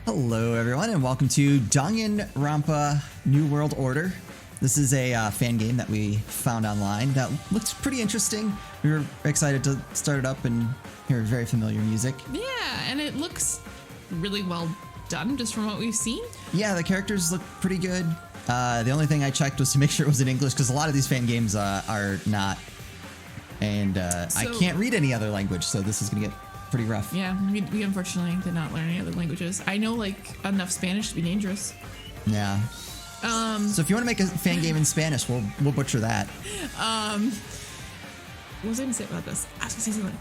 Hello, everyone, and welcome to Danganronpa New World Order. This is a fan game that we found online that looks pretty interesting. We were excited to start it up and hear very familiar music. Yeah, and it looks really well done just from what we've seen. Yeah, the characters look pretty good. The only thing I checked was to make sure it was in English because a lot of these fan games are not. And I can't read any other language, so this is going to get pretty rough. Yeah, we unfortunately did not learn any other languages. I know like enough Spanish to be dangerous. Yeah. So if you want to make a fan game in Spanish, we'll butcher that. What was I going to say about this? I was going to say something.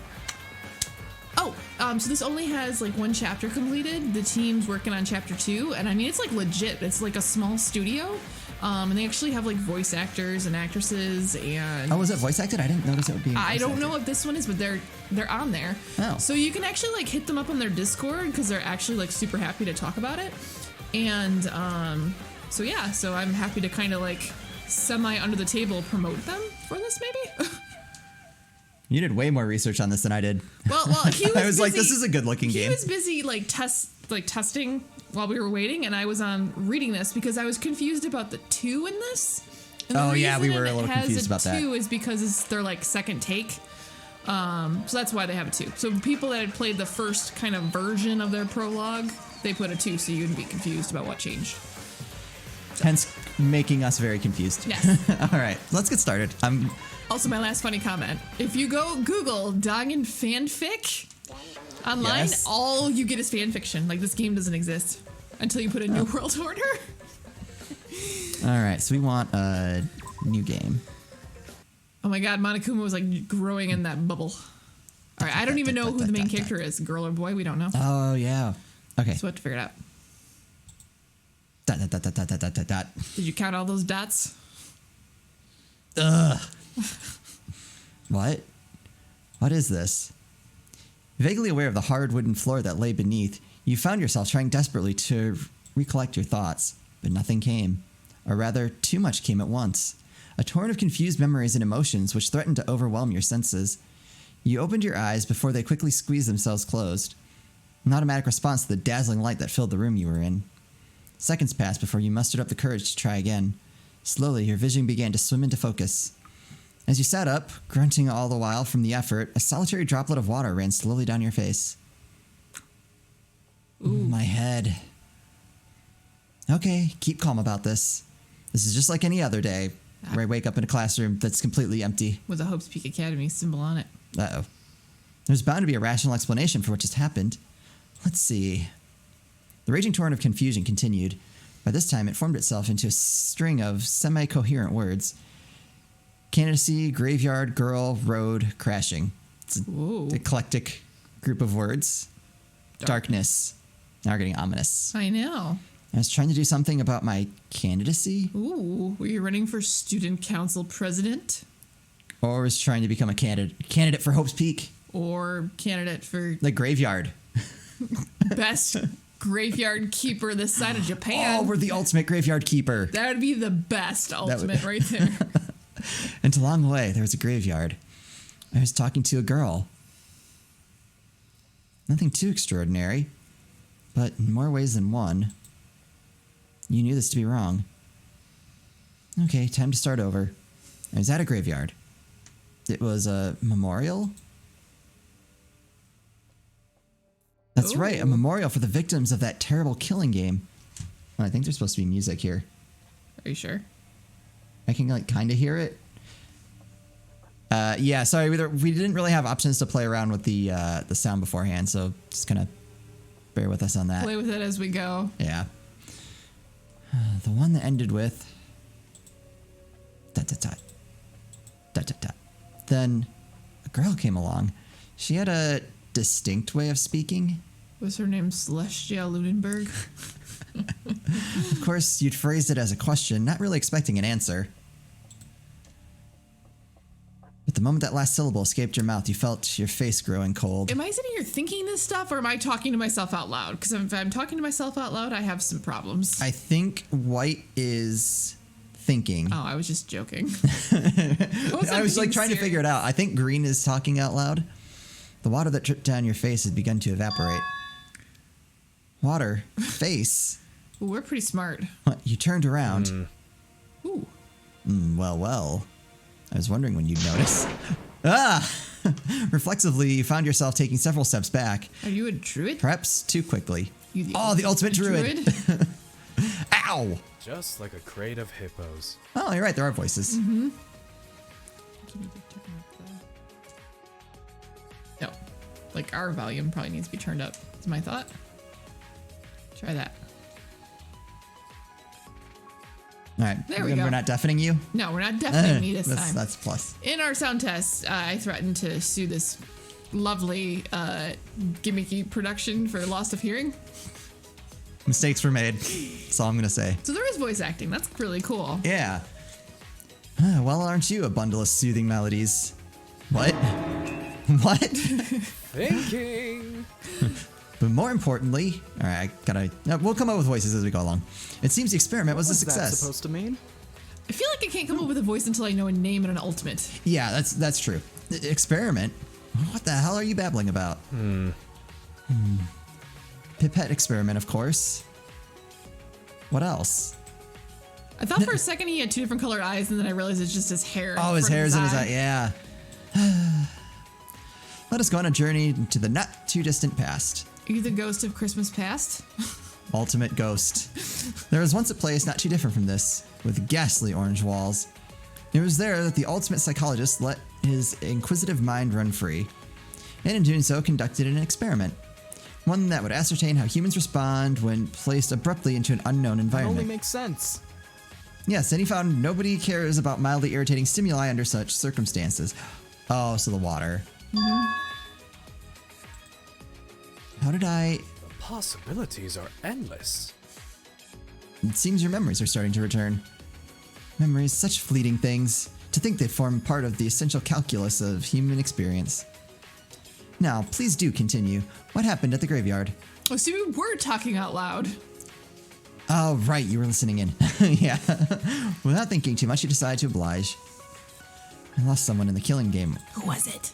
Oh, so this only has like one chapter completed. The team's working on chapter 2, and I mean it's like legit. It's like a small studio. And they actually have like voice actors and actresses and... Oh, was it voice acted? I didn't notice it would be. I don't know what this one is, but they're on there. Oh. So you can actually like hit them up on their Discord because they're actually like super happy to talk about it. And so yeah, so I'm happy to kind of like semi under the table promote them for this maybe. You did way more research on this than I did. Well, he was I was busy, like, this is a good looking game. He was busy like testing while we were waiting, and I was reading this because I was confused about the 2 in this. And oh yeah, we were a little confused about that. 2 is because it's their like second take. So that's why they have a 2. So people that had played the first kind of version of their prologue, they put a 2 so you wouldn't be confused about what changed. Hence making us very confused. Yes. All right, let's get started. Also, my last funny comment. If you go Google Dangan fanfic online, yes. all you get is fan fiction. Like, this game doesn't exist until you put a New World Order. All right, so we want a new game. Oh my god, Monokuma was like growing in that bubble. All right, I don't even know who the main character is. Girl or boy, we don't know. Oh, yeah. Okay. So we have to figure it out. Dot. Did you count all those dots? Ugh. What? What is this? Vaguely aware of the hard wooden floor that lay beneath, you found yourself trying desperately to recollect your thoughts, but nothing came. Or rather, too much came at once. A torrent of confused memories and emotions which threatened to overwhelm your senses. You opened your eyes before they quickly squeezed themselves closed. An automatic response to the dazzling light that filled the room you were in. Seconds passed before you mustered up the courage to try again. Slowly, your vision began to swim into focus. As you sat up, grunting all the while from the effort, a solitary droplet of water ran slowly down your face. Ooh. My head. Okay, keep calm about this. This is just like any other day, where I wake up in a classroom that's completely empty. With a Hope's Peak Academy symbol on it. Uh-oh. There's bound to be a rational explanation for what just happened. Let's see. The raging torrent of confusion continued. By this time, it formed itself into a string of semi-coherent words. Candidacy, graveyard, girl, road, crashing. It's an eclectic group of words. Darkness. Now we're getting ominous. I know. I was trying to do something about my candidacy. Ooh, were you running for student council president? Or was trying to become a candidate for Hope's Peak. Or candidate for... the graveyard. Best graveyard keeper this side of Japan. Oh, we're the ultimate graveyard keeper. That would be the best ultimate right there. And along the way, there was a graveyard. I was talking to a girl. Nothing too extraordinary, but in more ways than one. You knew this to be wrong. Okay, time to start over. I was at a graveyard. It was a memorial? That's right, a memorial for the victims of that terrible killing game. Oh, I think there's supposed to be music here. Are you sure? I can like kind of hear it. Yeah, sorry, we didn't really have options to play around with the sound beforehand, so just kind of bear with us on that. Play with it as we go. Yeah. The one that ended with dot dot dot dot dot dot. Then a girl came along. She had a distinct way of speaking. Was her name Celestia Lunenberg? Of course, you'd phrased it as a question, not really expecting an answer. But the moment that last syllable escaped your mouth, you felt your face growing cold. Am I sitting here thinking this stuff, or am I talking to myself out loud? Because if I'm talking to myself out loud, I have some problems. I think white is thinking. Oh, I was just joking. I was like trying to figure it out. I think green is talking out loud. The water that dripped down your face had begun to evaporate. water, face. Ooh, we're pretty smart. You turned around. Ooh. Well. I was wondering when you'd notice. Ah! Reflexively, you found yourself taking several steps back. Are you a druid? Perhaps too quickly. You The ultimate druid. Ow! Just like a crate of hippos. Oh, you're right. There are voices. Mm-hmm. No. Like, our volume probably needs to be turned up, is my thought. Try that. All right. There we go. We're not deafening you? No, we're not deafening me this time. That's plus. In our sound test, I threatened to sue this lovely, gimmicky production for loss of hearing. Mistakes were made. That's all I'm going to say. So there is voice acting. That's really cool. Yeah. Well, aren't you a bundle of soothing melodies? What? What? Thinking. But more importantly, all right, we'll come up with voices as we go along. It seems the experiment was a What's success. that supposed to mean? I feel like I can't come up with a voice until I know a name and an ultimate. Yeah, that's true. Experiment? What the hell are you babbling about? Pipette experiment, of course. What else? I thought for a second he had two different colored eyes, and then I realized it's just his hair. Oh, his hair's in his eye. Yeah. Let us go on a journey to the not too distant past. Are you the ghost of Christmas past? Ultimate ghost. There was once a place not too different from this, with ghastly orange walls. It was there that the ultimate psychologist let his inquisitive mind run free, and in doing so conducted an experiment. One that would ascertain how humans respond when placed abruptly into an unknown That environment. only makes sense. Yes, and he found nobody cares about mildly irritating stimuli under such circumstances. Oh, so the water. How did I... The possibilities are endless. It seems your memories are starting to return. Memories, such fleeting things. To think they form part of the essential calculus of human experience. Now, please do continue. What happened at the graveyard? Oh, so we were talking out loud. Oh, right, you were listening in. Yeah. Without thinking too much, you decided to oblige. I lost someone in the killing game. Who was it?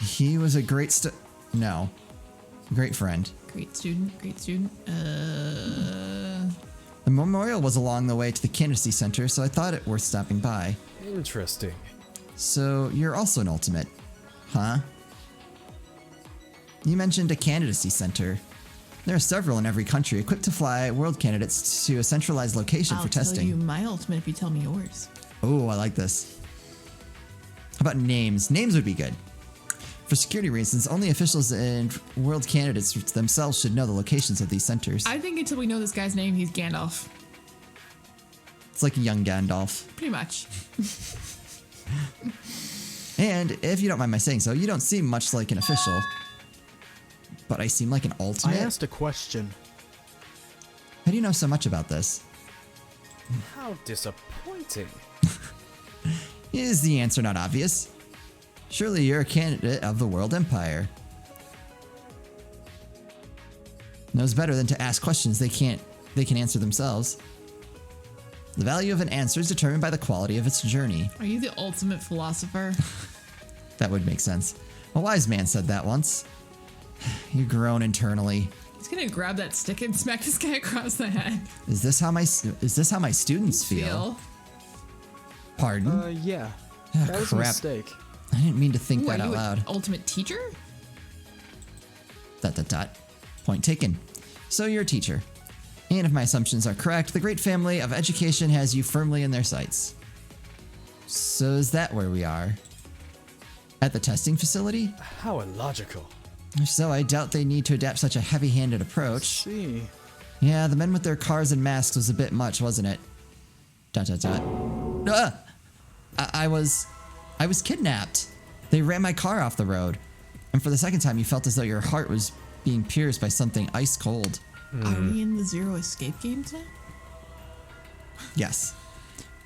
He was a great great friend. Great student, great student. The memorial was along the way to the candidacy center, so I thought it worth stopping by. Interesting. So, you're also an ultimate, huh? You mentioned a candidacy center. There are several in every country equipped to fly world candidates to a centralized location for testing. I'll tell you my ultimate if you tell me yours. Oh, I like this. How about names? Names would be good. For security reasons, only officials and world candidates themselves should know the locations of these centers. I think until we know this guy's name, he's Gandalf. It's like a young Gandalf. Pretty much. And if you don't mind my saying so, you don't seem much like an official. But I seem like an ultimate? I asked a question. How do you know so much about this? How disappointing. Is the answer not obvious? Surely you're a candidate of the world empire. Knows better than to ask questions they can answer themselves. The value of an answer is determined by the quality of its journey. Are you the ultimate philosopher? That would make sense. A wise man said that once. You groan internally. He's gonna grab that stick and smack this guy across the head. Is this how my students feel? Pardon? Yeah. Ah, That was a crap. mistake. I didn't mean to think Ooh, that are out you loud. an ultimate teacher? ... Point taken. So you're a teacher. And if my assumptions are correct, the great family of education has you firmly in their sights. So is that where we are? At the testing facility? How illogical. If so, I doubt they need to adapt such a heavy-handed approach. See. Yeah, the men with their cars and masks was a bit much, wasn't it? ... I was kidnapped. They ran my car off the road. And for the second time, you felt as though your heart was being pierced by something ice cold. Are we in the Zero Escape games now? Yes.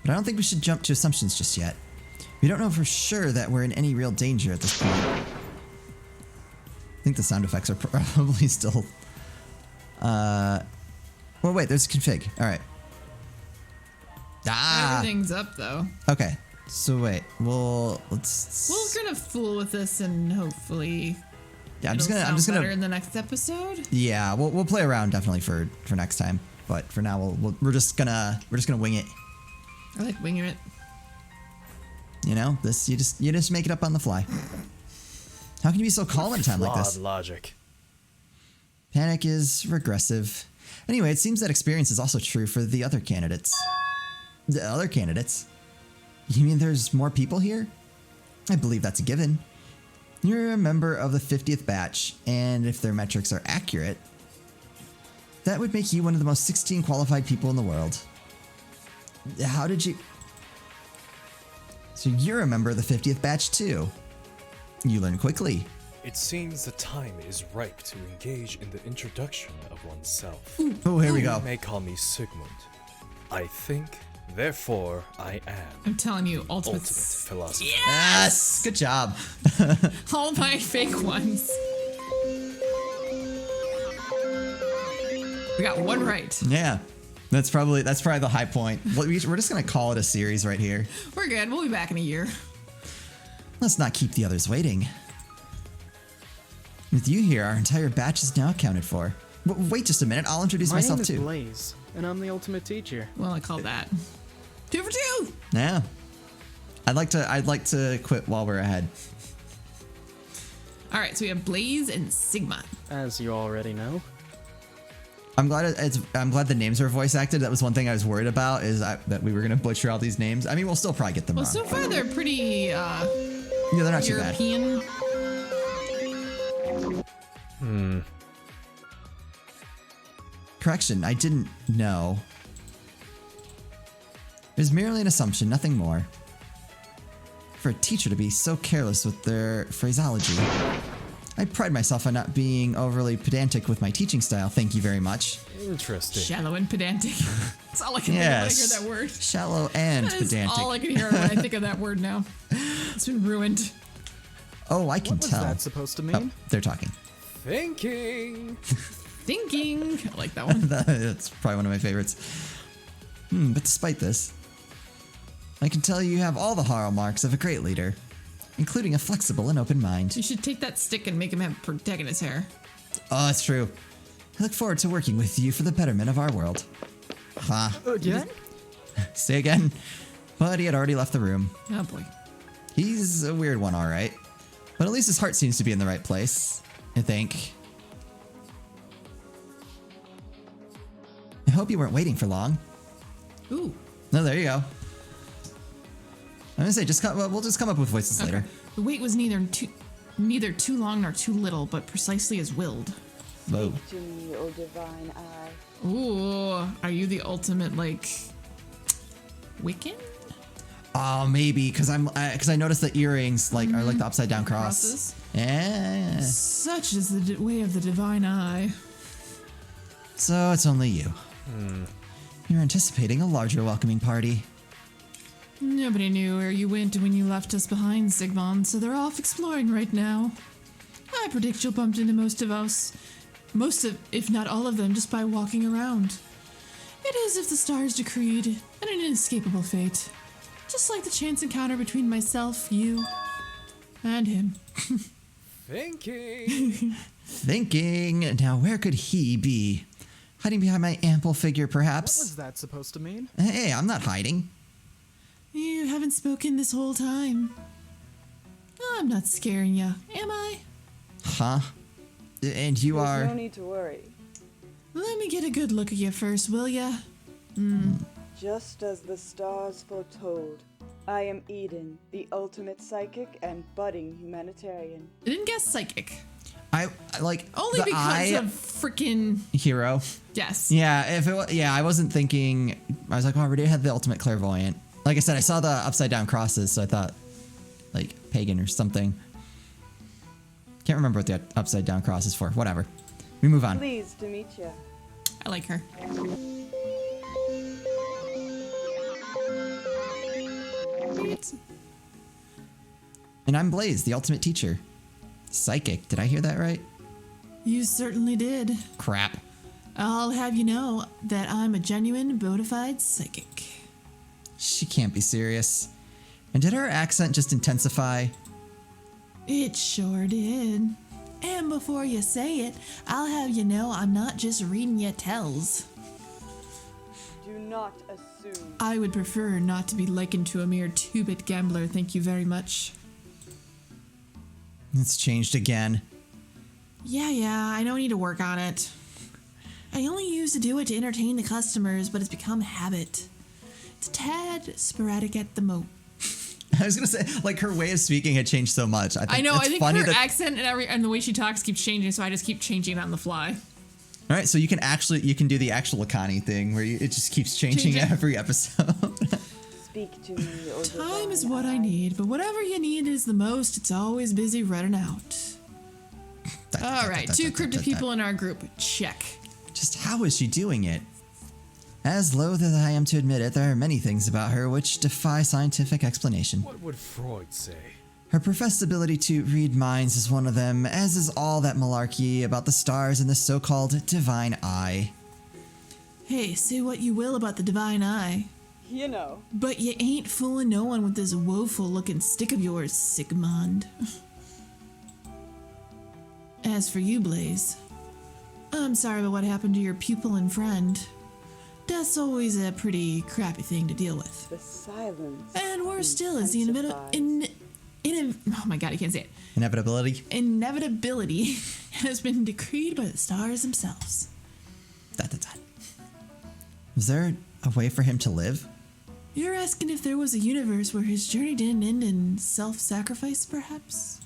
But I don't think we should jump to assumptions just yet. We don't know for sure that we're in any real danger at this point. I think the sound effects are probably still... Well, wait, there's a config. All right. Everything's up, though. Okay. So wait, let's... We're gonna fool with this and hopefully Yeah, I'm It'll just sound gonna. better in the next episode. Yeah, we'll play around definitely for next time. But for now, we're just gonna wing it. I like winging it. You know, you just make it up on the fly. How can you be so calm in a time like this? Flawed logic. Panic is regressive. Anyway, it seems that experience is also true for the other candidates. The other candidates? You mean there's more people here? I believe that's a given. You're a member of the 50th batch, and if their metrics are accurate, that would make you one of the most 16 qualified people in the world. How did you... So you're a member of the 50th batch too. You learn quickly. It seems the time is ripe to engage in the introduction of oneself. Oh, here we go. You may call me Sigmund. I think, therefore I am. I'm telling you, ultimate philosopher. Yes! Good job. All my fake ones. We got one right. Yeah. That's probably the high point. We're just going to call it a series right here. We're good. We'll be back in a year. Let's not keep the others waiting. With you here, our entire batch is now accounted for. Wait just a minute, I'll introduce myself My name too. is Blaze, and I'm the ultimate teacher. Well, I called that 2 for 2. Yeah. I'd like to quit while we're ahead. All right, so we have Blaze and Sigma. As you already know. I'm glad the names are voice acted. That was one thing I was worried about, that we were gonna butcher all these names. I mean, we'll still probably get them Well, wrong. so far they're pretty Yeah, they're not too bad. European. Correction, I didn't know. It was merely an assumption, nothing more. For a teacher to be so careless with their phraseology. I pride myself on not being overly pedantic with my teaching style, thank you very much. Interesting. Shallow and pedantic. That's all I can think of when I hear Yes. that word. Shallow and That is pedantic. all I can hear when I think of that word now. It's been ruined. Oh, I can What was tell. that supposed to Oh, mean? they're talking. Thinking. Thinking. I like that one. That's probably one of my favorites. But despite this, I can tell you have all the hallmarks of a great leader, including a flexible and open mind. You should take that stick and make him have protagonist hair. Oh, it's true. I look forward to working with you for the betterment of our world. Ha. Yeah? Say again. But he had already left the room. Oh boy. He's a weird one, all right. But at least his heart seems to be in the right place, I think. I hope you weren't waiting for long. Ooh. No, there you go. I'm gonna say, we'll just come up with voices later. The wait was neither too long nor too little, but precisely as willed. Whoa. To me, O divine eye. Ooh. Are you the ultimate, like, Wiccan? Oh, maybe because I noticed the earrings are like the upside down cross. Crosses. Yeah. Such is the way of the divine eye. So it's only you. You're anticipating a larger welcoming party. Nobody knew where you went when you left us behind, Sigmund, so they're off exploring right now. I predict you'll bump into most of, if not all of them, just by walking around. It is if the stars decreed, and an inescapable fate. Just like the chance encounter between myself, you, and him. Thinking. Thinking, now where could he be? Hiding behind my ample figure, What perhaps? was that supposed to mean? Hey, I'm not hiding. You haven't spoken this whole time. I'm not scaring ya, am I? Huh? And you There's are... no need to worry. Let me get a good look at you first, will ya? Just as the stars foretold, I am Eden, the ultimate psychic and budding humanitarian. I didn't guess psychic. I like Only the because eye of freaking hero. yes. Yeah, if it was, yeah, I wasn't thinking. I was like, oh, I already had the ultimate clairvoyant. Like I said, I saw the upside down crosses, so I thought like pagan or something. Can't remember what the upside down cross is for. Whatever. We move on. Pleased to meet you. I like her. And I'm Blaze, the ultimate teacher. Psychic. Did I hear that right? You certainly did. Crap. I'll have you know that I'm a genuine, bona fide psychic. She can't be serious. And did her accent just intensify? It sure did. And before you say it, I'll have you know I'm not just reading you tells. Do not assume. I would prefer not to be likened to a mere two-bit gambler, thank you very much. It's changed again. Yeah, I know I need to work on it. I only used to do it to entertain the customers, but it's become habit. It's a tad sporadic at the moment. I was gonna say, like, her way of speaking had changed so much. I know. It's I think funny her accent and the way she talks keeps changing, so I just keep changing it on the fly. All right, so you can do the actual Akani thing where it just keeps changing every episode. Speak to me, O Time is divine what I eye. need, but whatever you need is the most. It's always busy running out. All right, 2 cryptic people in our group. Check. Just how is she doing it? As loath as I am to admit it, there are many things about her which defy scientific explanation. What would Freud say? Her professed ability to read minds is one of them, as is all that malarkey about the stars and the so-called divine eye. Hey, say what you will about the divine eye, You know. but you ain't fooling no one with this woeful-looking stick of yours, Sigmund. As for you, Blaze, I'm sorry about what happened to your pupil and friend. Death's always a pretty crappy thing to deal with. The silence. And worse still is the oh my god, I can't say it. Inevitability? Inevitability has been decreed by the stars themselves. Was there a way for him to live? You're asking if there was a universe where his journey didn't end in self-sacrifice, perhaps?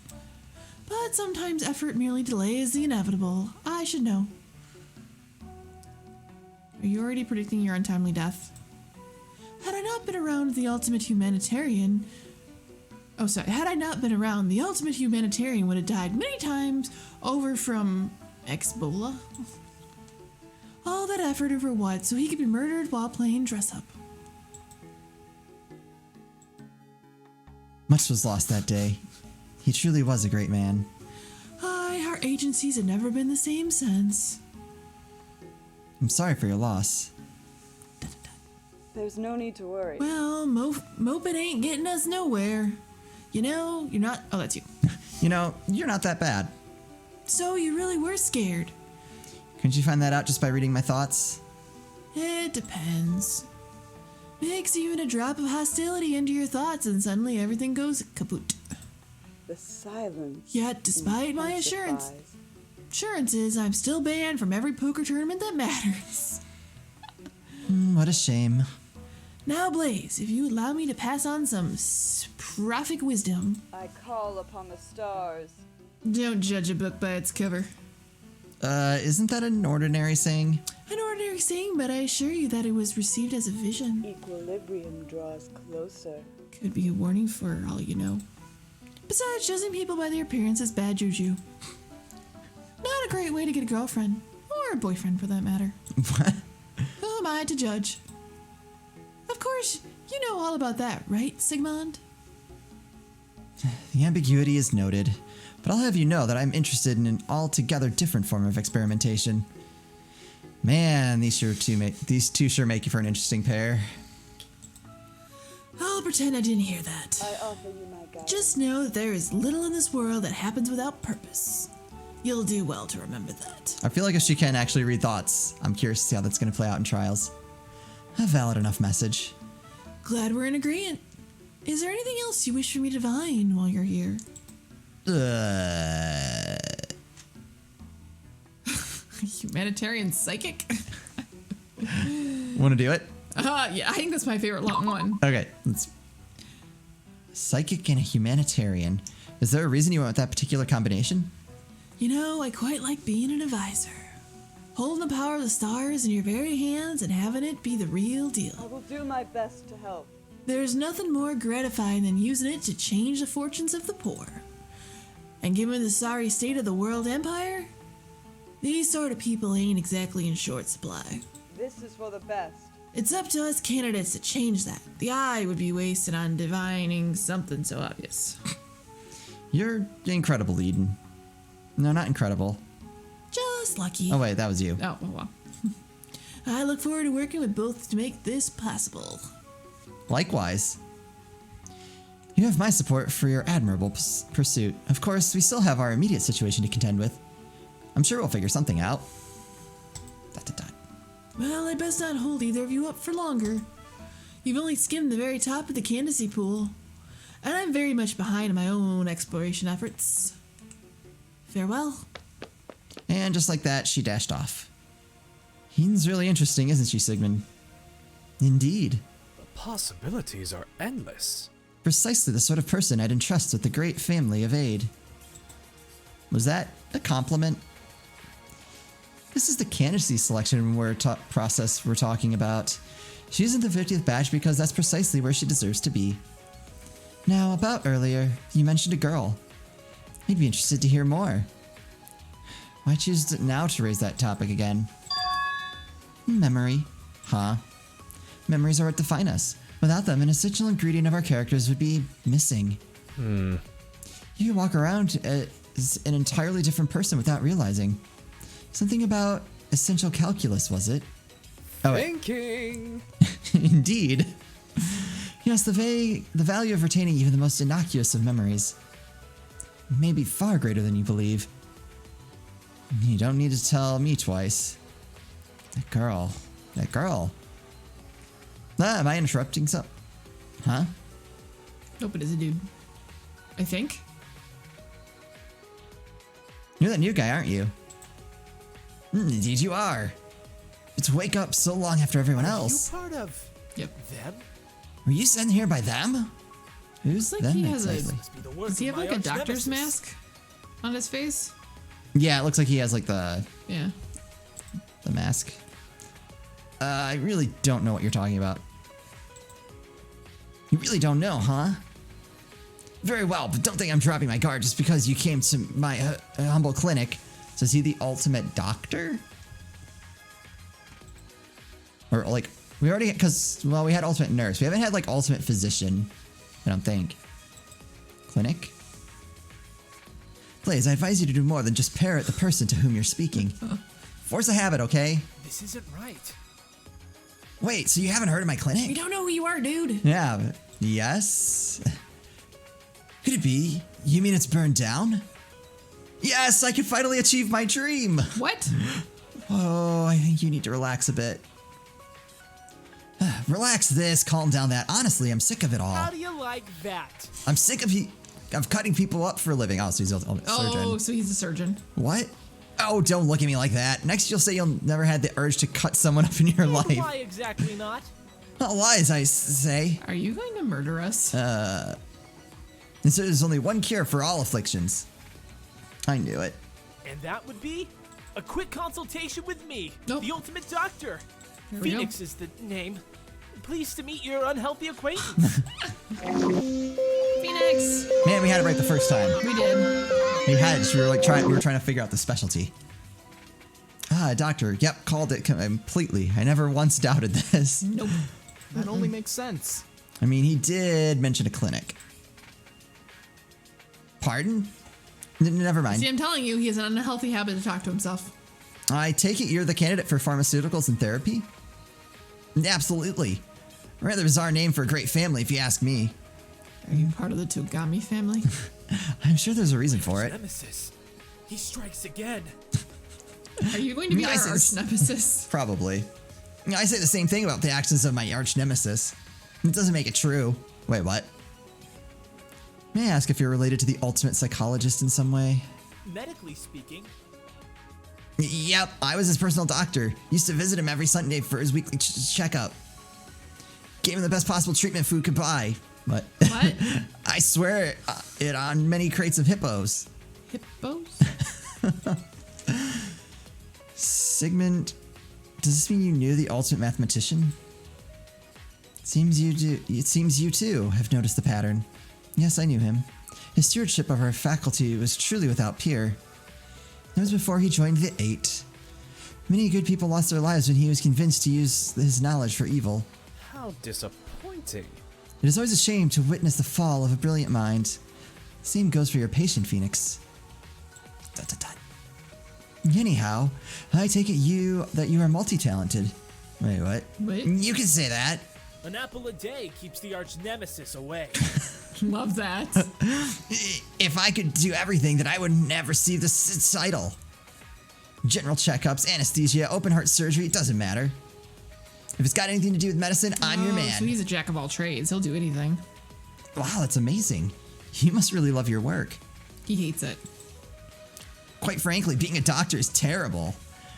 But sometimes effort merely delays the inevitable. I should know. Are you already predicting your untimely death? Had I not been around, the ultimate humanitarian would have died many times over from Ebola. All that effort over what? So he could be murdered while playing dress up. Much was lost that day. He truly was a great man. Aye, our agencies have never been the same since. I'm sorry for your loss. There's no need to worry. Well, moping ain't getting us nowhere. You know, you're not... Oh, that's you. You know, you're not that bad. So you really were scared. Couldn't you find that out just by reading my thoughts? It depends. Mix even a drop of hostility into your thoughts and suddenly everything goes kaput. The silence. Yet, despite my assurances, I'm still banned from every poker tournament that matters. What a shame. Now, Blaze, if you would allow me to pass on some prophetic wisdom. I call upon the stars. Don't judge a book by its cover. Isn't that an ordinary saying? An ordinary saying, but I assure you that it was received as a vision. Equilibrium draws closer. Could be a warning for all you know. Besides, judging people by their appearance is bad juju. Not a great way to get a girlfriend. Or a boyfriend, for that matter. What? Who am I to judge? Of course, you know all about that, right, Sigmund? The ambiguity is noted, but I'll have you know that I'm interested in an altogether different form of experimentation. Man, these two sure make you for an interesting pair. I'll pretend I didn't hear that. I offer you my guidance. Just know that there is little in this world that happens without purpose. You'll do well to remember that. I feel like if she can actually read thoughts, I'm curious to see how that's going to play out in trials. A valid enough message. Glad we're in agreement. Is there anything else you wish for me to divine while you're here? Humanitarian psychic? Want to do it? Yeah, I think that's my favorite long one. Okay, let's. Psychic and a humanitarian. Is there a reason you went with that particular combination? You know, I quite like being an advisor. Holding the power of the stars in your very hands and having it be the real I deal. will do my best to help. There's nothing more gratifying than using it to change the fortunes of the poor. And given the sorry state of the world empire, these sort of people ain't exactly in short supply. This is for the best. It's up to us candidates to change that. The eye would be wasted on divining something so obvious. You're incredible, Eden. No, not incredible. Just lucky. Oh wait, that was you. Oh, well. I look forward to working with both to make this possible. Likewise. You have my support for your admirable pursuit. Of course, we still have our immediate situation to contend with. I'm sure we'll figure something out. ... Well, I best not hold either of you up for longer. You've only skimmed the very top of the candidacy pool, and I'm very much behind in my own exploration efforts. Farewell. And just like that, she dashed off. He's really interesting, isn't she, Sigmund? Indeed. The possibilities are endless. Precisely the sort of person I'd entrust with the great family of Aid. Was that a compliment? This is the candidacy selection process we're talking about. She's in the 50th batch because that's precisely where she deserves to be. Now, about earlier, you mentioned a girl. I'd be interested to hear more. Why choose now to raise that topic again? Memory. Huh? Memories are what define us. Without them, an essential ingredient of our characters would be missing. You can walk around as an entirely different person without realizing. Something about essential calculus, was it? Oh, Thinking! Indeed. Yes, the value of retaining even the most innocuous of memories may be far greater than you believe. You don't need to tell me twice. That girl. Am I interrupting something? Huh? Nope, it is a dude. I think. You're that new guy, aren't you? Indeed you are. But to wake up so long after everyone else. You part of them? Were you sent here by them? Who's Like them he has exactly? Does he have like a doctor's mask on his face? Yeah, it looks like he has like the Yeah. mask. I really don't know what you're talking about. You really don't know, huh? Very well, but don't think I'm dropping my guard just because you came to my humble clinic. So is he the ultimate doctor? Or like, we already, we had ultimate nurse. We haven't had like ultimate physician, I don't think. Clinic? Blaze, I advise you to do more than just parrot the person to whom you're speaking. Force a habit, okay? This isn't right. Wait, so you haven't heard of my clinic? We don't know who you are, dude. Yeah, yes? Could it be? You mean it's burned down? Yes, I can finally achieve my dream! What? Oh, I think you need to relax a bit. Relax this, calm down that. Honestly, I'm sick of it all. How do you like that? I'm sick of cutting people up for a living. Oh, so he's a surgeon. Oh, so he's a surgeon. What? Oh, don't look at me like that. Next you'll say you'll never had the urge to cut someone up in your life. Why exactly not? Not lies, I say. Are you going to murder us? And so there's only one cure for all afflictions. I knew it. And that would be a quick consultation with me, Nope. the ultimate doctor. Here we go. Phoenix is the name. Pleased to meet your unhealthy acquaintance. Phoenix! Man, we had it right the first time. We did. We had it. We were trying to figure out the specialty. Doctor. Yep, called it completely. I never once doubted this. Nope. That only makes sense. I mean, he did mention a clinic. Pardon? Never mind. See, I'm telling you, he has an unhealthy habit to talk to himself. I take it you're the candidate for pharmaceuticals and therapy? Absolutely. A rather bizarre name for a great family, if you ask me. Are you part of the Togami family? I'm sure there's a reason for it. Nemesis. He strikes again. Are you going to be our Nemesis. arch nemesis? Probably. I say the same thing about the actions of my arch nemesis. It doesn't make it true. Wait, what? May I ask if you're related to the ultimate psychologist in some way? Medically speaking, Yep, I was his personal doctor. Used to visit him every Sunday for his weekly checkup. Gave him the best possible treatment food could buy. What? What? I swear it on many crates of hippos. Hippos? Sigmund, does this mean you knew the ultimate mathematician? It seems you too have noticed the pattern. Yes, I knew him. His stewardship of our faculty was truly without peer. That was before he joined the Eight. Many good people lost their lives when he was convinced to use his knowledge for evil. How disappointing. It is always a shame to witness the fall of a brilliant mind. Same goes for your patient, Phoenix. Dun, dun, dun. Anyhow, I take it that you are multi-talented. Wait, what? Wait. You can say that. an apple a day keeps the arch nemesis away. Love that. If I could do everything, then I would never see the suicidal. General checkups, anesthesia, open heart surgery, it doesn't matter. If it's got anything to do with medicine, I'm your man. So he's a jack of all trades. He'll do anything. Wow, that's amazing. You must really love your work. He hates it. Quite frankly, being a doctor is terrible.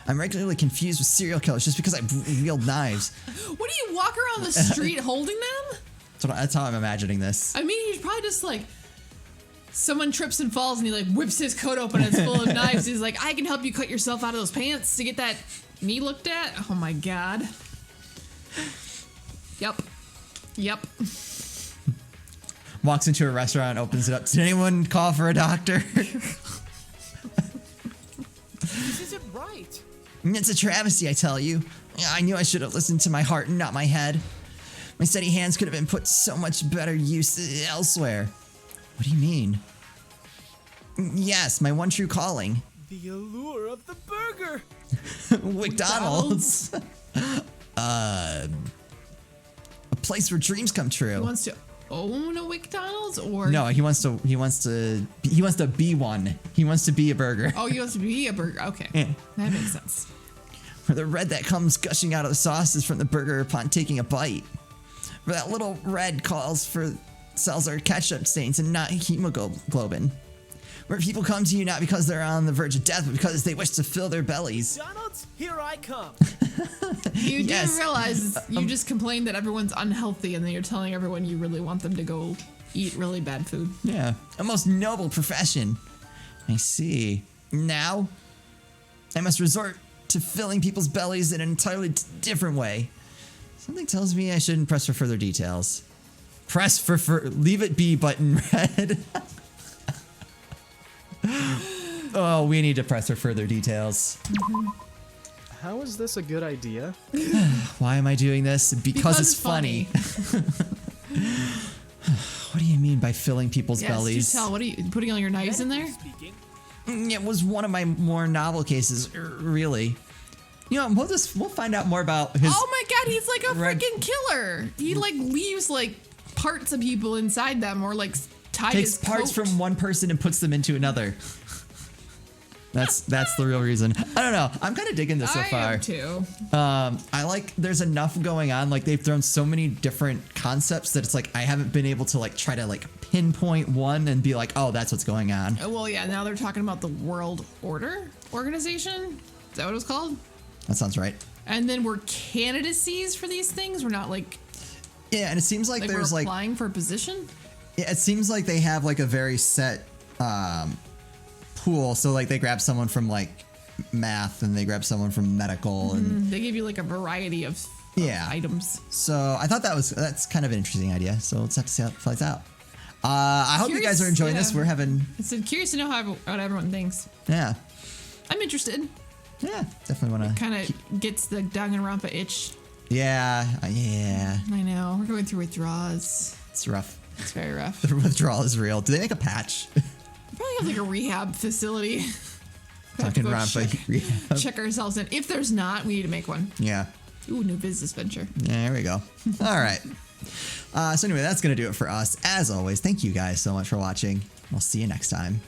I'm regularly confused with serial killers just because I wield knives. What do you walk around the street holding them? That's how I'm imagining this. I mean, he's probably just like, someone trips and falls and he like whips his coat open and it's full of knives. He's like, I can help you cut yourself out of those pants to get that knee looked at. Oh my God. Yep. Walks into a restaurant, opens it up. Did anyone call for a doctor? This isn't right. It's a travesty, I tell you. I knew I should have listened to my heart and not my head. My steady hands could have been put so much better use elsewhere. What do you mean? Yes, my one true calling. The allure of the burger. McDonald's. A place where dreams come true. He wants to own a McDonald's, or No, he wants to be one. He wants to be a burger. Oh, he wants to be a burger. Okay, Yeah. that makes sense. Where the red that comes gushing out of the sauces from the burger upon taking a bite. Where that little red cells are ketchup stains and not hemoglobin. Where people come to you not because they're on the verge of death, but because they wish to fill their bellies. McDonald's, here I come. You Yes. do realize you just complained that everyone's unhealthy, and then you're telling everyone you really want them to go eat really bad food. Yeah, a most noble profession. I see. Now, I must resort to filling people's bellies in an entirely different way. Something tells me I shouldn't press for further details. Press for leave it be button red. Oh, we need to press for further details. How is this a good idea? Why am I doing this? Because it's funny. What do you mean by filling people's Yes, bellies? you tell. What are you putting all your knives in there? Speaking. It was one of my more novel cases, really. You know, we'll find out more about his. Oh my God, he's like a red- freaking killer. He like leaves like parts of people inside them, or like ties Takes his parts coat. from one person and puts them into another. That's the real reason. I don't know. I'm kind of digging this so I far. am too. I like there's enough going on. Like they've thrown so many different concepts that it's like I haven't been able to like try to like pinpoint one and be like, oh, that's what's going on. Well, yeah. Now they're talking about the World Order Organization. Is that what it was called? That sounds right. And then we're candidacies for these things. We're not like Yeah, and it seems like there's we're like applying for a position. yeah, it seems like they have like a very set pool. So like they grab someone from like math and they grab someone from medical and They give you like a variety of Yeah. items. so I thought that's kind of an interesting idea. So let's have to see how it plays out. I hope you guys are Curious, enjoying this. yeah. We're having So curious to know what everyone thinks. yeah, I'm interested. definitely want to Kind of gets the Danganronpa itch. yeah. I know. We're going through withdrawals. It's rough. It's very rough. The withdrawal is real. Do they make a patch? Probably have like a rehab facility. We have to go Danganronpa. check ourselves in. If there's not, we need to make one. Yeah. Ooh, new business venture. There we go. All right. So anyway, that's going to do it for us. As always, thank you guys so much for watching. We'll see you next time.